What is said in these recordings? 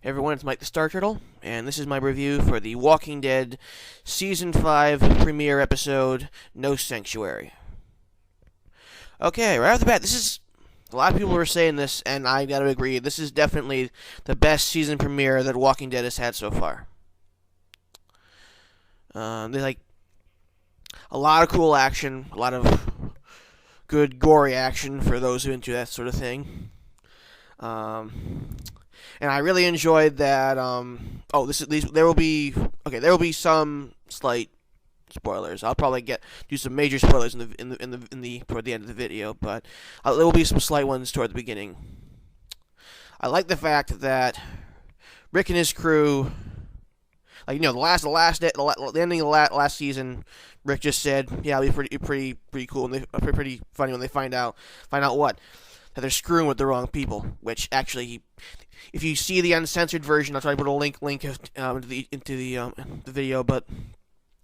Hey everyone, it's Mike the Star Turtle, and this is my review for The Walking Dead Season 5 premiere episode, No Sanctuary. Okay, right off the bat, this is... A lot of people were saying this, and I gotta agree, this is definitely the best season premiere that Walking Dead has had so far. There's like a lot of cool action, a lot of good gory action for those who are into that sort of thing. And I really enjoyed that. There will be some slight spoilers. I'll probably do some major spoilers toward the end of the video, but there will be some slight ones toward the beginning. I like the fact that Rick and his crew, the ending of the last season, Rick just said, "Yeah, it'll be pretty cool," and pretty funny when they find out what, that they're screwing with the wrong people. Which actually, if you see the uncensored version, I'll try to put a link into the video, but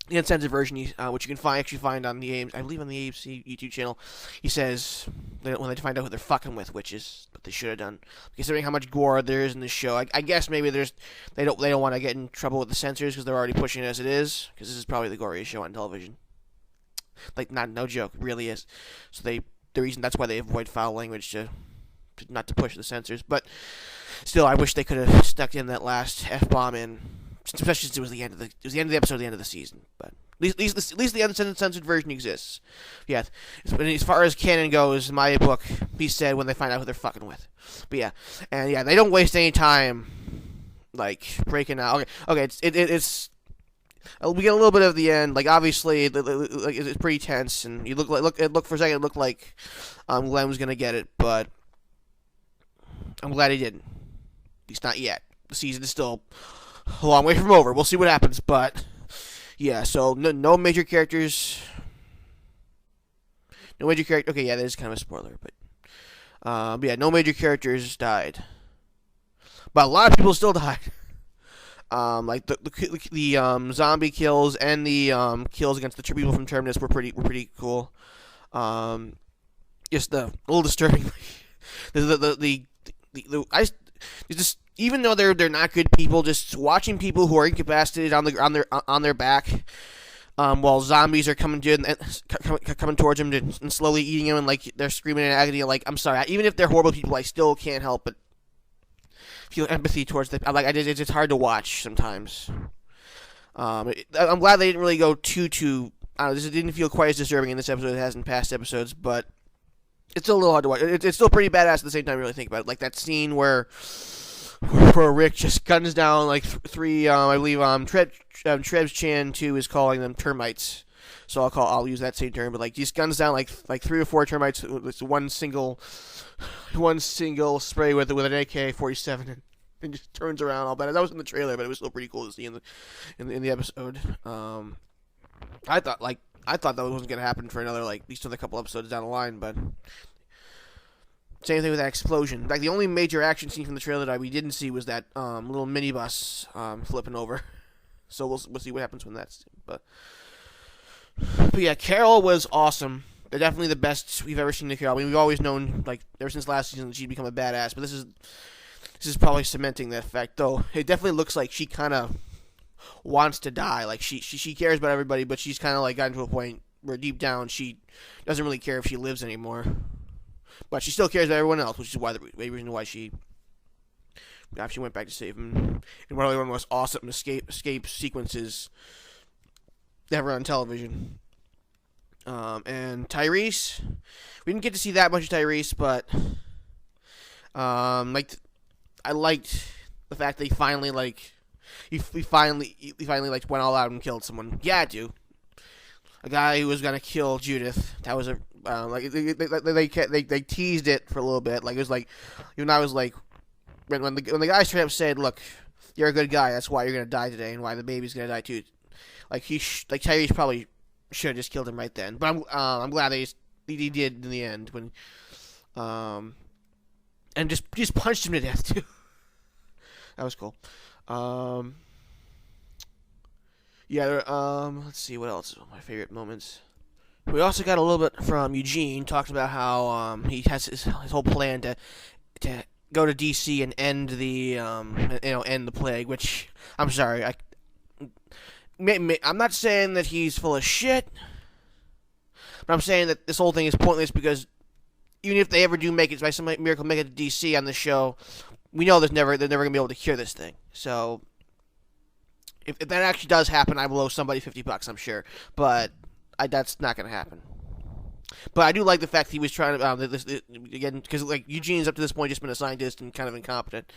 the uncensored version, which you can find on the I believe on the AMC YouTube channel, he says that when they find out who they're fucking with, which is what they should have done, considering how much gore there is in this show. I guess maybe they don't want to get in trouble with the censors because they're already pushing it as it is, because this is probably the goriest show on television. No joke, it really is. So that's why they avoid foul language not to push the censors. But still, I wish they could have stuck in that last F-bomb in, especially since it was the end of the episode, the end of the season. But at least the uncensored version exists. Yeah, as far as canon goes, in my book, he said when they find out who they're fucking with. But yeah, and yeah, they don't waste any time breaking out. Okay, it's. We get a little bit of the end. Obviously, it's pretty tense, and it looked for a second. It looked like Glenn was gonna get it, but I'm glad he didn't. At least not yet. The season is still a long way from over. We'll see what happens, but yeah. So no major characters. No major character. Okay, yeah, that is kind of a spoiler, but yeah, no major characters died, but a lot of people still died. The zombie kills and the kills against the people from Terminus were pretty cool. Just a little disturbing. Just even though they're not good people, just watching people who are incapacitated on their back, while zombies are coming towards them and slowly eating them, and they're screaming in agony. I'm sorry, even if they're horrible people, I still can't help but feel empathy towards them. It's hard to watch sometimes. I'm glad they didn't really go too. This didn't feel quite as disturbing in this episode as it has in past episodes, but it's still a little hard to watch. It's still pretty badass at the same time. You really think about it, that scene where Rick just guns down three. I believe Trebs Chan 2 is calling them termites. So I'll use that same term, but just guns down like 3 or 4 termites with one single spray with an AK-47 and just turns around all bad. That was in the trailer, but it was still pretty cool to see in the episode. I thought that wasn't gonna happen for at least another couple episodes down the line, but same thing with that explosion. In fact, the only major action scene from the trailer that we didn't see was that little minibus flipping over. So we'll see what happens when that's. But yeah, Carol was awesome. They're definitely the best we've ever seen the Carol. I mean, we've always known, ever since last season, that she'd become a badass. But this is probably cementing that fact. Though it definitely looks like she kind of wants to die. She cares about everybody, but she's kind of gotten to a point where deep down she doesn't really care if she lives anymore. But she still cares about everyone else, which is the reason why she went back to save him in one of the most awesome escape sequences ever on television. And Tyrese, we didn't get to see that much of Tyrese, but I liked the fact that he finally went all out and killed someone. Yeah, I do. A guy who was gonna kill Judith. That was they teased it for a little bit. It was even I was when the guy straight up said, "Look, you're a good guy. That's why you're gonna die today, and why the baby's gonna die too." Tyrese probably should have just killed him right then. But I'm glad he did in the end when and just punched him to death too. That was cool. Yeah. Let's see what else. My favorite moments. We also got a little bit from Eugene, talked about how he has his whole plan to go to DC and end the end the plague. Which I'm sorry, I'm not saying that he's full of shit, but I'm saying that this whole thing is pointless because even if they ever do make it by some miracle make it to DC on the show, we know they're never gonna be able to cure this thing. So if that actually does happen, I will owe somebody $50, I'm sure, but that's not gonna happen. But I do like the fact he was trying to again because like Eugene's up to this point just been a scientist and kind of incompetent.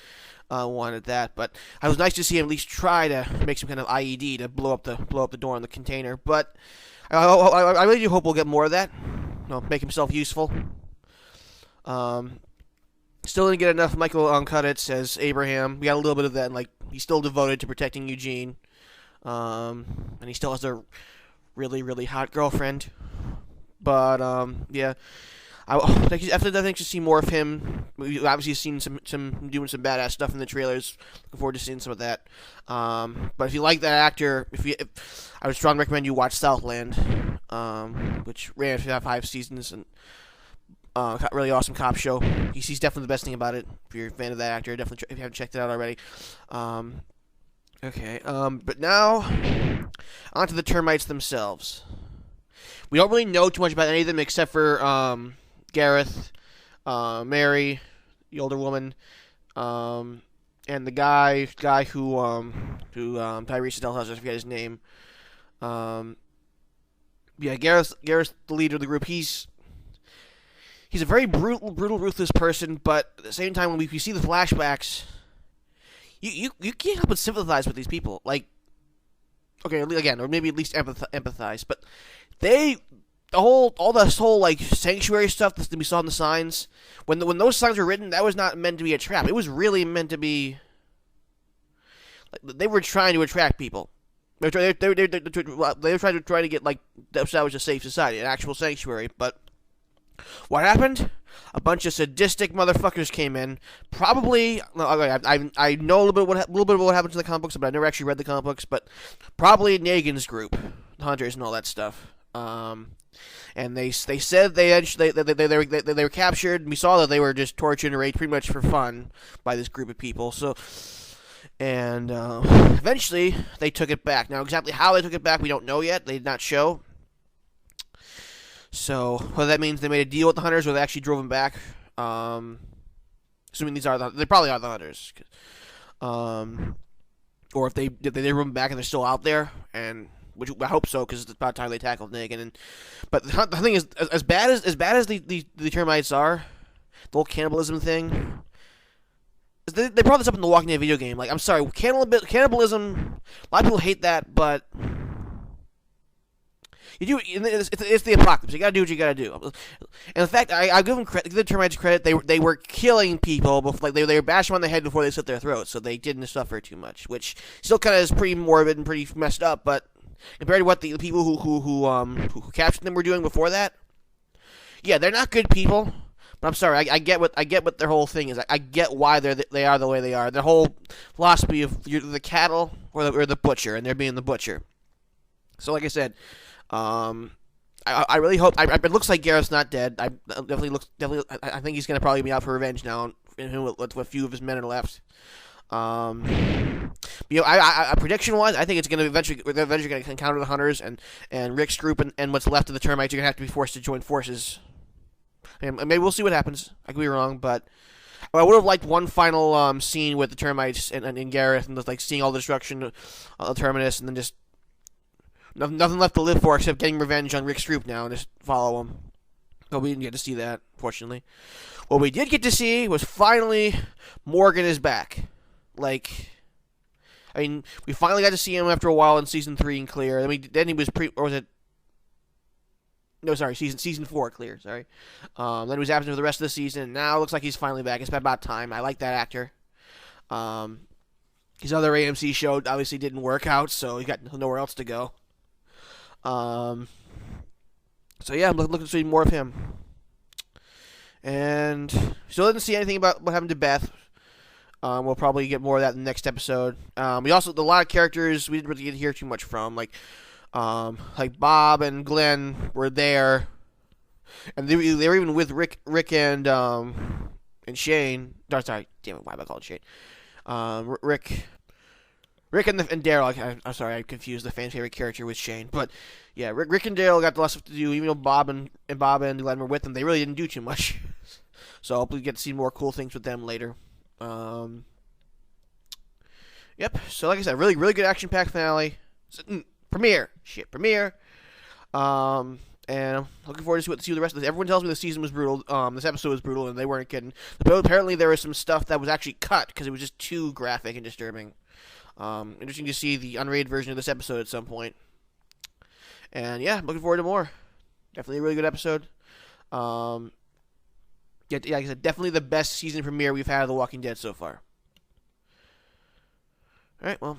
Wanted that, but it was nice to see him at least try to make some kind of IED to blow up the door on the container. But I really do hope we'll get more of that. Make himself useful. Still didn't get enough Michael Cudlitz as Abraham. We got a little bit of that, and like he's still devoted to protecting Eugene. And he still has a really, really hot girlfriend. But yeah, I think to see more of him. We've obviously seen some doing some badass stuff in the trailers. Looking forward to seeing some of that. But if you like that actor, I would strongly recommend you watch Southland, which ran for 5 seasons and really awesome cop show. He's definitely the best thing about it. If you're a fan of that actor, definitely if you haven't checked it out already. Okay. But now onto the termites themselves. We don't really know too much about any of them except for Gareth, Mary, the older woman, and the guy who Tyrese tells us, I forget his name. Yeah, Gareth's the leader of the group. He's a very brutal, ruthless person, but at the same time, when we see the flashbacks, you can't help but sympathize with these people. Like, okay, again, or maybe at least empathize, but all this whole like sanctuary stuff that we saw in the signs, when those signs were written, that was not meant to be a trap. It was really meant to be. Like, they were trying to attract people. They were trying to get like establish a safe society, an actual sanctuary. But what happened? A bunch of sadistic motherfuckers came in. Probably, I know a little bit of what happened to the comic books, but I never actually read the comic books. But probably Negan's group, the hunters and all that stuff. And they said they were captured. And we saw that they were just tortured and raped pretty much for fun by this group of people. So, and eventually they took it back. Now, exactly how they took it back, we don't know yet. They did not show. So, whether that means they made a deal with the hunters or they actually drove them back, assuming they probably are the hunters, or if they drove them back and they're still out there, and which I hope so, because it's about time they tackled Negan. But the thing is, as bad as the termites are, the whole cannibalism thing. They brought this up in the Walking Dead video game. Like, I'm sorry, cannibalism. A lot of people hate that, but you do. It's the apocalypse. You gotta do what you gotta do. And in fact, I give them credit. Give the termites credit. They were killing people before, like they were bashing them on the head before they slit their throats, so they didn't suffer too much. Which still kind of is pretty morbid and pretty messed up, but compared to what the people who captured them were doing before that, yeah, they're not good people. But I'm sorry, I get what their whole thing is. I get why they are the way they are. Their whole philosophy of you're the cattle or the butcher, and they're being the butcher. So, like I said, I really hope. It looks like Gareth's not dead. I think he's gonna probably be out for revenge now, with a few of his men are left. Prediction-wise, I think they're eventually going to encounter the hunters, and Rick's group and what's left of the termites are going to have to be forced to join forces. And maybe we'll see what happens. I could be wrong, but I would have liked one final scene with the termites and Gareth, and like seeing all the destruction of the terminus, and then just nothing left to live for except getting revenge on Rick's group now and just follow him. But we didn't get to see that, fortunately. What we did get to see was finally Morgan is back. Like, I mean, we finally got to see him after a while in season 3 in Clear. Then he was season 4 Clear. Sorry. Then he was absent for the rest of the season. And now it looks like he's finally back. It's been about time. I like that actor. His other AMC show obviously didn't work out, so he got nowhere else to go. So yeah, I'm looking to see more of him. And still didn't see anything about what happened to Beth. We'll probably get more of that in the next episode. We also, a lot of characters we didn't really get to hear too much from, like Bob and Glenn were there, and they were even with Rick and and Shane. No, sorry, damn it, why am I called Shane? Rick and Daryl. I'm sorry, I confused the fan favorite character with Shane. But yeah, Rick and Daryl got the less stuff to do. Even though Bob and Glenn were with them, they really didn't do too much. So hopefully we get to see more cool things with them later. Yep. So like I said, really good action-packed finale. Premiere. And I'm looking forward to see what the rest of this. Everyone tells me the season was brutal. This episode was brutal, and they weren't kidding. But apparently there was some stuff that was actually cut because it was just too graphic and disturbing. Interesting to see the unrated version of this episode at some point. And yeah, I'm looking forward to more. Definitely a really good episode. Yeah, like I said, definitely the best season premiere we've had of The Walking Dead so far. All right, well,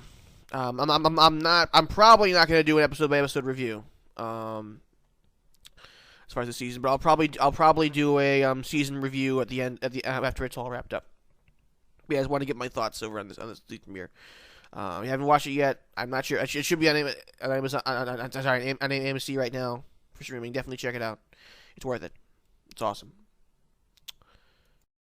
I'm probably not gonna do an episode by episode review. As far as the season, but I'll probably do a season review at the end after it's all wrapped up. But yeah, I just want to get my thoughts over on this premiere. You haven't watched it yet. I'm not sure. It should be on AMC right now for streaming. Definitely check it out. It's worth it. It's awesome.